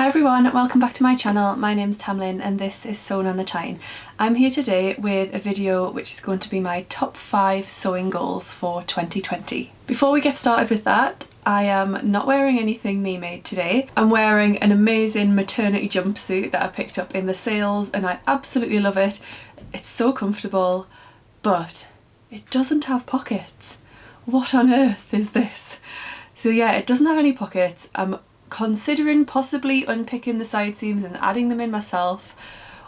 everyone, welcome back to my channel. My name's Tamlyn and this is Sewn on the Tyne. I'm here today with a video which is going to be my top 5 sewing goals for 2020. Before we get started with that, I am not wearing anything me made today. I'm wearing an amazing maternity jumpsuit that I picked up in the sales and I absolutely love it. It's so comfortable, but it doesn't have pockets. What on earth is this? So yeah, it doesn't have any pockets. I'm considering possibly unpicking the side seams and adding them in myself,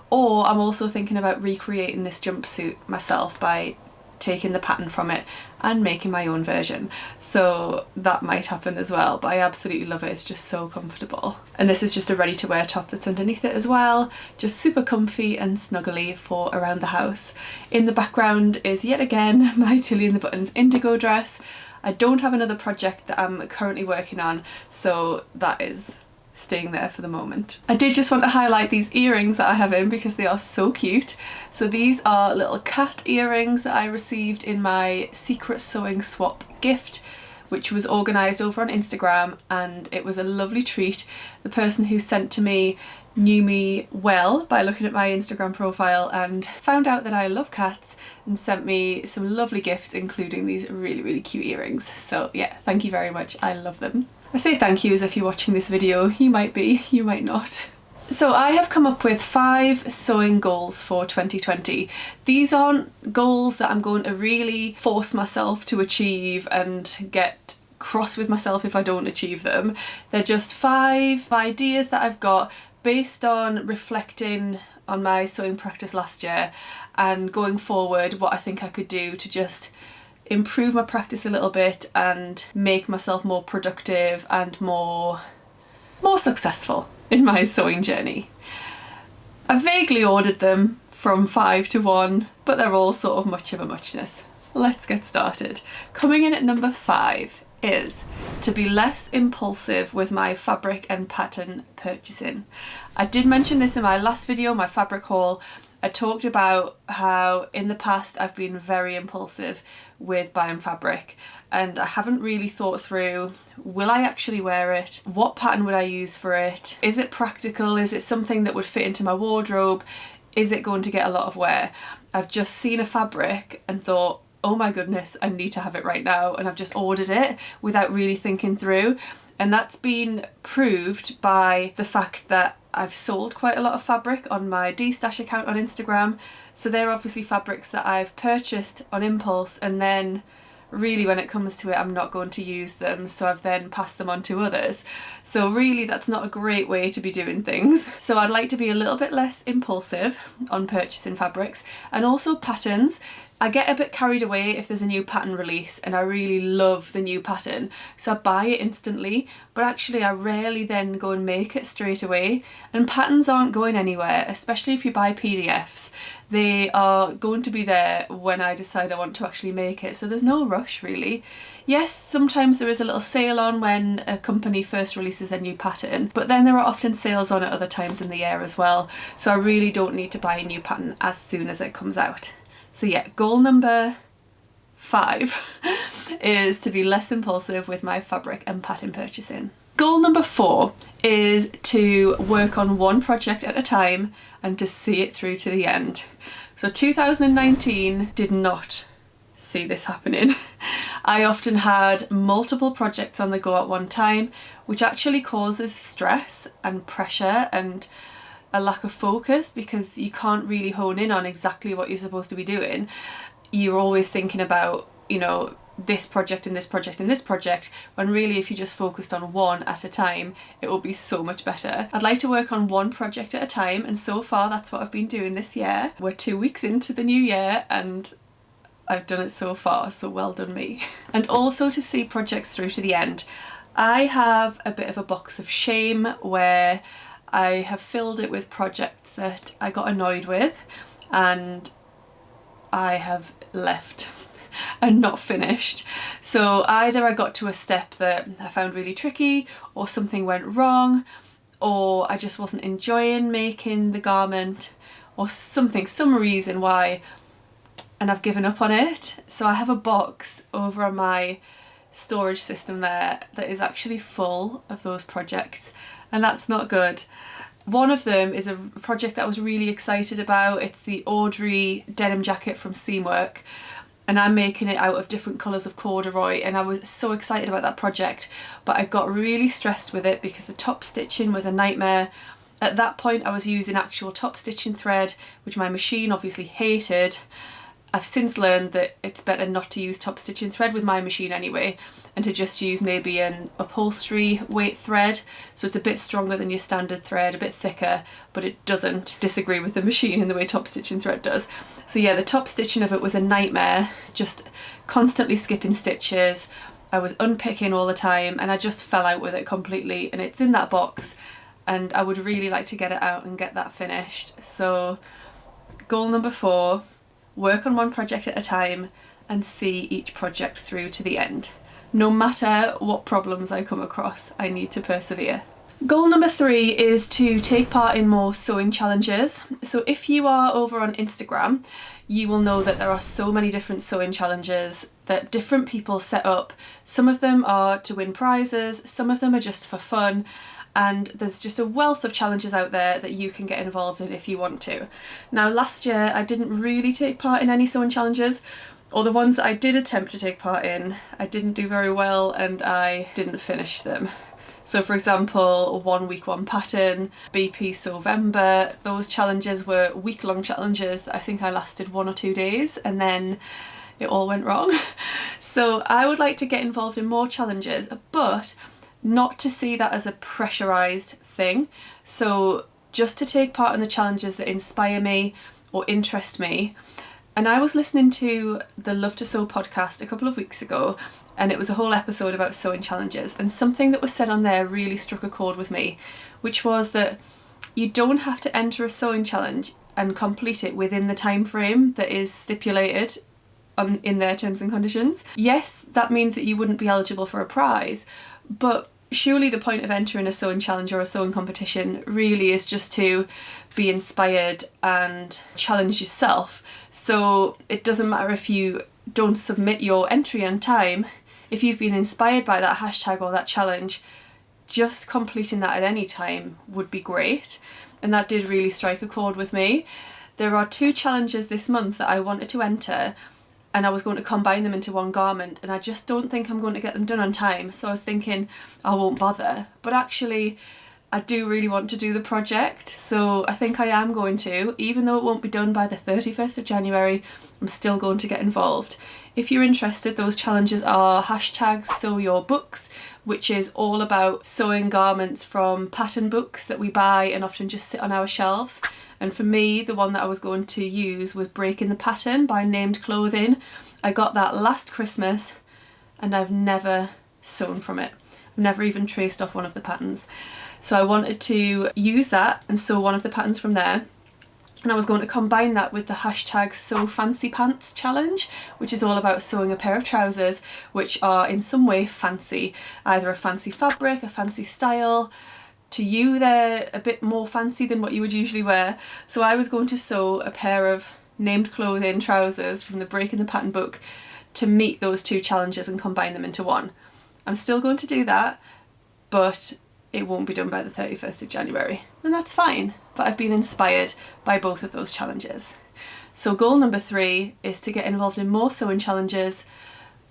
or I'm also thinking about recreating this jumpsuit myself by taking the pattern from it and making my own version. So that might happen as well, but I absolutely love it. It's just so comfortable. And this is just a ready to wear top that's underneath it as well. Just super comfy and snuggly for around the house. In the background is yet again my Tilly and the Buttons indigo dress. I don't have another project that I'm currently working on, so that is staying there for the moment. I did just want to highlight these earrings that I have in because they are so cute. So these are little cat earrings that I received in my secret sewing swap gift, which was organised over on Instagram, and it was a lovely treat. The person who sent to me knew me well by looking at my Instagram profile and found out that I love cats and sent me some lovely gifts, including these really cute earrings. So yeah, thank you very much, I love them. I say thank you as if you're watching this video. You might be, you might not. So I have come up with 5 sewing goals for 2020. These aren't goals that I'm going to really force myself to achieve and get cross with myself if I don't achieve them. They're just 5 ideas that I've got based on reflecting on my sewing practice last year and going forward what I think I could do to just improve my practice a little bit and make myself more productive and more successful in my sewing journey. I vaguely ordered them from 5 to 1, but they're all sort of much of a muchness. Let's get started. Coming in at number 5 is to be less impulsive with my fabric and pattern purchasing. I did mention this in my last video, my fabric haul. I talked about how in the past I've been very impulsive with buying fabric and I haven't really thought through, will I actually wear it? What pattern would I use for it? Is it practical? Is it something that would fit into my wardrobe? Is it going to get a lot of wear? I've just seen a fabric and thought, oh my goodness, I need to have it right now, and I've just ordered it without really thinking through. And that's been proved by the fact that I've sold quite a lot of fabric on my D-Stash account on Instagram. So they're obviously fabrics that I've purchased on impulse, and then really when it comes to it I'm not going to use them, so I've then passed them on to others. So really that's not a great way to be doing things. So I'd like to be a little bit less impulsive on purchasing fabrics and also patterns. I get a bit carried away if there's a new pattern release and I really love the new pattern, so I buy it instantly, but actually I rarely then go and make it straight away. And patterns aren't going anywhere, especially if you buy PDFs. They are going to be there when I decide I want to actually make it, so there's no rush really. Yes, sometimes there is a little sale on when a company first releases a new pattern, but then there are often sales on at other times in the year as well, so I really don't need to buy a new pattern as soon as it comes out. So yeah, goal number 5 is to be less impulsive with my fabric and pattern purchasing. Goal number 4 is to work on one project at a time and to see it through to the end. So 2019 did not see this happening. I often had multiple projects on the go at one time, which actually causes stress and pressure and a lack of focus because you can't really hone in on exactly what you're supposed to be doing. You're always thinking about, you know, this project and this project and this project, when really if you just focused on one at a time it will be so much better. I'd like to work on one project at a time, and so far that's what I've been doing this year. We're 2 weeks into the new year and I've done it so far, so well done me. And also to see projects through to the end. I have a bit of a box of shame where I have filled it with projects that I got annoyed with and I have left and not finished. So either I got to a step that I found really tricky, or something went wrong, or I just wasn't enjoying making the garment, or something, some reason why, and I've given up on it. So I have a box over on my storage system there that is actually full of those projects, and that's not good. One of them is a project that I was really excited about. It's the Audrey denim jacket from Seamwork, and I'm making it out of different colours of corduroy, and I was so excited about that project, but I got really stressed with it because the top stitching was a nightmare. At that point I was using actual top stitching thread, which my machine obviously hated. I've since learned that it's better not to use top stitching thread with my machine anyway, and to just use maybe an upholstery weight thread, so it's a bit stronger than your standard thread, a bit thicker, but it doesn't disagree with the machine in the way top stitching thread does. So yeah, the top stitching of it was a nightmare, just constantly skipping stitches. I was unpicking all the time and I just fell out with it completely, and it's in that box and I would really like to get it out and get that finished. So goal number 4, work on one project at a time and see each project through to the end. No matter what problems I come across, I need to persevere. Goal number 3 is to take part in more sewing challenges. So if you are over on Instagram, you will know that there are so many different sewing challenges that different people set up. Some of them are to win prizes, some of them are just for fun, and there's just a wealth of challenges out there that you can get involved in if you want to. Now last year I didn't really take part in any sewing challenges, or the ones that I did attempt to take part in, I didn't do very well and I didn't finish them. So for example, 1 week 1 pattern, BP Sewvember, those challenges were week-long challenges that I think I lasted 1 or 2 days and then it all went wrong. So I would like to get involved in more challenges, but not to see that as a pressurised thing. So just to take part in the challenges that inspire me or interest me. And I was listening to the Love to Sew podcast a couple of weeks ago, and it was a whole episode about sewing challenges, and something that was said on there really struck a chord with me, which was that you don't have to enter a sewing challenge and complete it within the time frame that is stipulated in their terms and conditions. Yes, that means that you wouldn't be eligible for a prize, but surely the point of entering a sewing challenge or a sewing competition really is just to be inspired and challenge yourself. So it doesn't matter if you don't submit your entry on time, if you've been inspired by that hashtag or that challenge, just completing that at any time would be great. And that did really strike a chord with me. There are 2 challenges this month that I wanted to enter, and I was going to combine them into one garment, and I just don't think I'm going to get them done on time. So I was thinking I won't bother, but actually I do really want to do the project, so I think I am going to. Even though it won't be done by the 31st of January, I'm still going to get involved. If you're interested, those challenges are hashtag sew your books, which is all about sewing garments from pattern books that we buy and often just sit on our shelves. And for me, the one that I was going to use was Breaking the Pattern by Named Clothing. I got that last Christmas and I've never sewn from it. I've never even traced off one of the patterns. So I wanted to use that and sew one of the patterns from there. And I was going to combine that with the hashtag Sew Fancy Pants challenge, which is all about sewing a pair of trousers which are in some way fancy, either a fancy fabric, a fancy style. To you, they're a bit more fancy than what you would usually wear. So I was going to sew a pair of Named Clothing trousers from the Breaking the Pattern book to meet those 2 challenges and combine them into one. I'm still going to do that, but it won't be done by the 31st of January, and that's fine, but I've been inspired by both of those challenges. So goal number 3 is to get involved in more sewing challenges,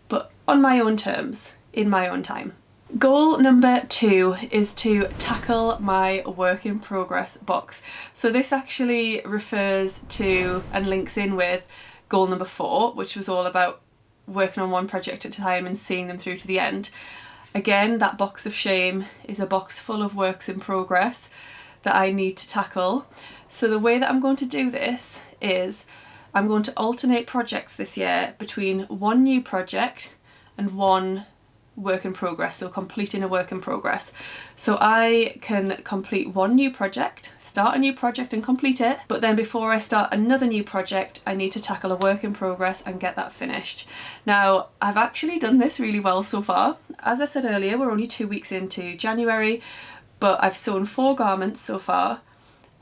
but on my own terms, in my own time. Goal number 2 is to tackle my work in progress box. So this actually refers to and links in with goal number 4, which was all about working on one project at a time and seeing them through to the end. Again, that box of shame is a box full of works in progress that I need to tackle. So the way that I'm going to do this is I'm going to alternate projects this year between one new project and one work in progress, so completing a work in progress. So I can complete one new project, start a new project and complete it, but then before I start another new project I need to tackle a work in progress and get that finished. Now I've actually done this really well so far. As I said earlier, we're only 2 weeks into January, but I've sewn 4 garments so far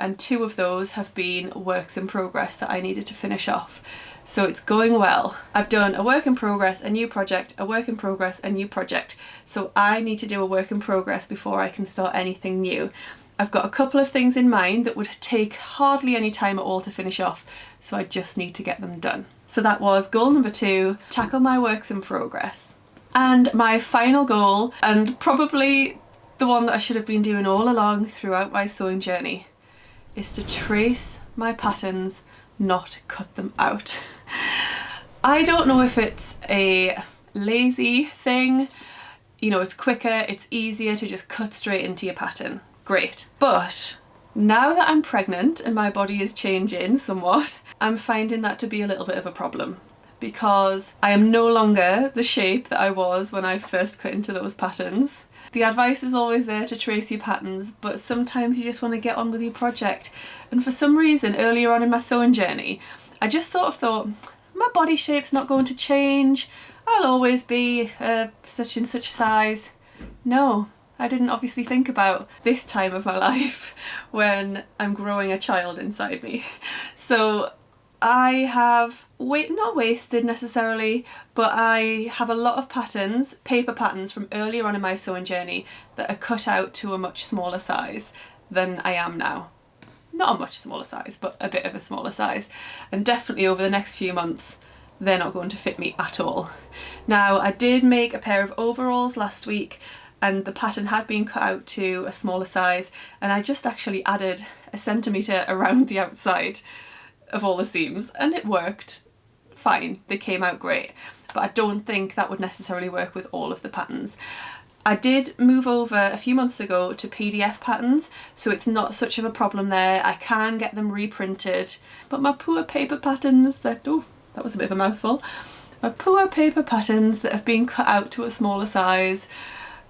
and 2 of those have been works in progress that I needed to finish off. So it's going well. I've done a work in progress, a new project, a work in progress, a new project. So I need to do a work in progress before I can start anything new. I've got a couple of things in mind that would take hardly any time at all to finish off, so I just need to get them done. So that was goal number 2, tackle my works in progress. And my final goal, and probably the one that I should have been doing all along throughout my sewing journey, is to trace my patterns, not cut them out. I don't know if it's a lazy thing, you know, it's quicker, it's easier to just cut straight into your pattern. Great. But now that I'm pregnant and my body is changing somewhat, I'm finding that to be a little bit of a problem, because I am no longer the shape that I was when I first cut into those patterns. The advice is always there to trace your patterns, but sometimes you just want to get on with your project. And for some reason, earlier on in my sewing journey, I just sort of thought, my body shape's not going to change, I'll always be such and such size. No, I didn't obviously think about this time of my life when I'm growing a child inside me. So I have not wasted necessarily, but I have a lot of patterns, paper patterns from earlier on in my sewing journey that are cut out to a much smaller size than I am now. Not a much smaller size, but a bit of a smaller size. And definitely over the next few months, they're not going to fit me at all. Now, I did make a pair of overalls last week, and the pattern had been cut out to a smaller size, and I just actually added a centimetre around the outside of all the seams, and it worked fine. They came out great, but I don't think that would necessarily work with all of the patterns. I did move over a few months ago to PDF patterns, so it's not such of a problem there. I can get them reprinted, but my poor paper patterns that was a bit of a mouthful. My poor paper patterns that have been cut out to a smaller size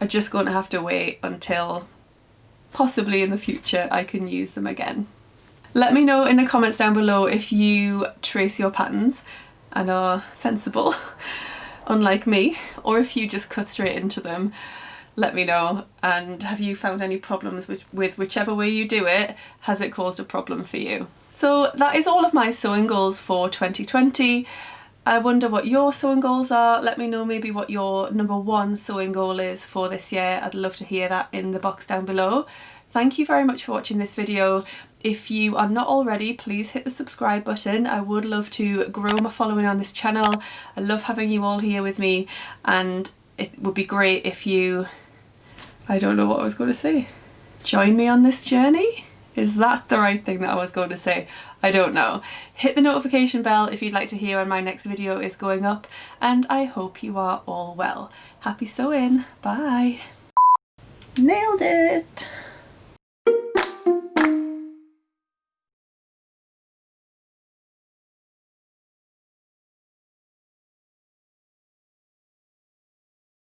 are just going to have to wait until possibly in the future I can use them again. Let me know in the comments down below if you trace your patterns and are sensible, unlike me, or if you just cut straight into them. Let me know. And have you found any problems with whichever way you do it? Has it caused a problem for you? So that is all of my sewing goals for 2020. I wonder what your sewing goals are. Let me know maybe what your number 1 sewing goal is for this year. I'd love to hear that in the box down below. Thank you very much for watching this video. If you are not already, please hit the subscribe button. I would love to grow my following on this channel. I love having you all here with me, and it would be great if you, I don't know what I was going to say, join me on this journey? Is that the right thing that I was going to say? I don't know. Hit the notification bell if you'd like to hear when my next video is going up, and I hope you are all well. Happy sewing. Bye. Nailed it.